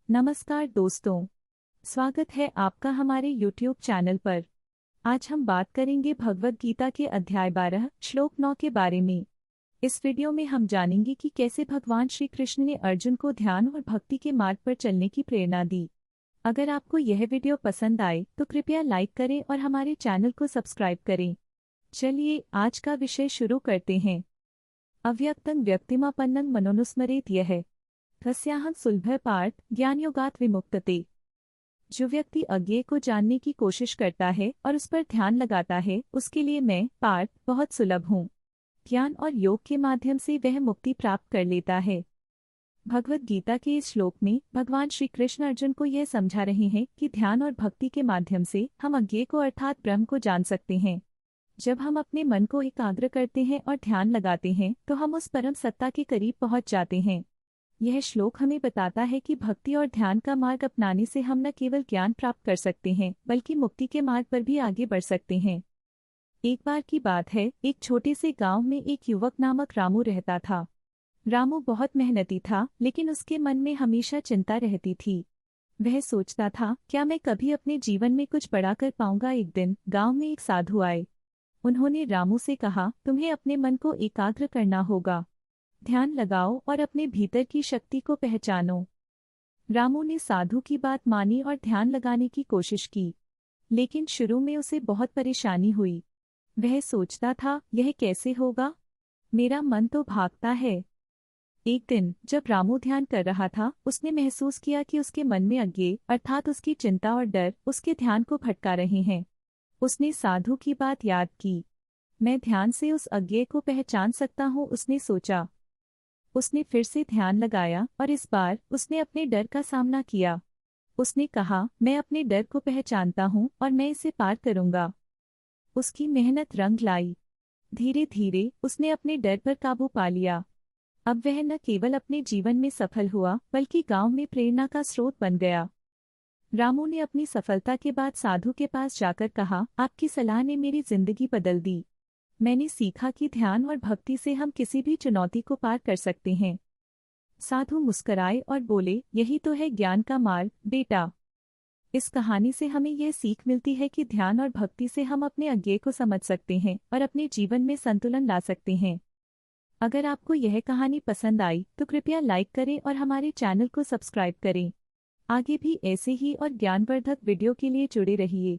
नमस्कार दोस्तों, स्वागत है आपका हमारे YouTube चैनल पर। आज हम बात करेंगे भगवद गीता के अध्याय 12 श्लोक 9 के बारे में। इस वीडियो में हम जानेंगे कि कैसे भगवान श्री कृष्ण ने अर्जुन को ध्यान और भक्ति के मार्ग पर चलने की प्रेरणा दी। अगर आपको यह वीडियो पसंद आए तो कृपया लाइक करें और हमारे चैनल को सब्सक्राइब करें। चलिए आज का विषय शुरू करते हैं। अव्यक्तं व्यक्तिमापन्नं मनोनुस्मरेत् यः तस्याहं सुलभ पार्थ ज्ञानयोगात् विमुक्तते। जो व्यक्ति अज्ञेय को जानने की कोशिश करता है और उस पर ध्यान लगाता है, उसके लिए मैं पार्थ बहुत सुलभ हूँ। ज्ञान और योग के माध्यम से वह मुक्ति प्राप्त कर लेता है। भगवद गीता के इस श्लोक में भगवान श्री कृष्ण अर्जुन को यह समझा रहे हैं कि ध्यान और भक्ति के माध्यम से हम अज्ञेय को अर्थात ब्रह्म को जान सकते हैं। जब हम अपने मन को एकाग्र करते हैं और ध्यान लगाते हैं तो हम उस परम सत्ता के करीब पहुंच जाते हैं। यह श्लोक हमें बताता है कि भक्ति और ध्यान का मार्ग अपनाने से हम न केवल ज्ञान प्राप्त कर सकते हैं बल्कि मुक्ति के मार्ग पर भी आगे बढ़ सकते हैं। एक बार की बात है, एक छोटे से गांव में एक युवक नामक रामू रहता था। रामू बहुत मेहनती था, लेकिन उसके मन में हमेशा चिंता रहती थी। वह सोचता था, क्या मैं कभी अपने जीवन में कुछ बड़ा कर पाऊंगा। एक दिन गांव में एक साधु आए। उन्होंने रामू से कहा, तुम्हें अपने मन को एकाग्र करना होगा। ध्यान लगाओ और अपने भीतर की शक्ति को पहचानो। रामू ने साधु की बात मानी और ध्यान लगाने की कोशिश की, लेकिन शुरू में उसे बहुत परेशानी हुई। वह सोचता था, यह कैसे होगा, मेरा मन तो भागता है। एक दिन जब रामू ध्यान कर रहा था, उसने महसूस किया कि उसके मन में अज्ञेय अर्थात उसकी चिंता और डर उसके ध्यान को भटका रहे हैं। उसने साधु की बात याद की। मैं ध्यान से उस अज्ञेय को पहचान सकता हूँ, उसने सोचा। उसने फिर से ध्यान लगाया और इस बार उसने अपने डर का सामना किया। उसने कहा, मैं अपने डर को पहचानता हूँ और मैं इसे पार करूंगा। उसकी मेहनत रंग लाई। धीरे धीरे उसने अपने डर पर काबू पा लिया। अब वह न केवल अपने जीवन में सफल हुआ बल्कि गांव में प्रेरणा का स्रोत बन गया। रामू ने अपनी सफलता के बाद साधु के पास जाकर कहा, आपकी सलाह ने मेरी जिंदगी बदल दी। मैंने सीखा कि ध्यान और भक्ति से हम किसी भी चुनौती को पार कर सकते हैं। साधु मुस्कराए और बोले, यही तो है ज्ञान का मार्ग बेटा। इस कहानी से हमें यह सीख मिलती है कि ध्यान और भक्ति से हम अपने अज्ञेय को समझ सकते हैं और अपने जीवन में संतुलन ला सकते हैं। अगर आपको यह कहानी पसंद आई तो कृपया लाइक करें और हमारे चैनल को सब्सक्राइब करें। आगे भी ऐसे ही और ज्ञानवर्धक वीडियो के लिए जुड़े रहिए।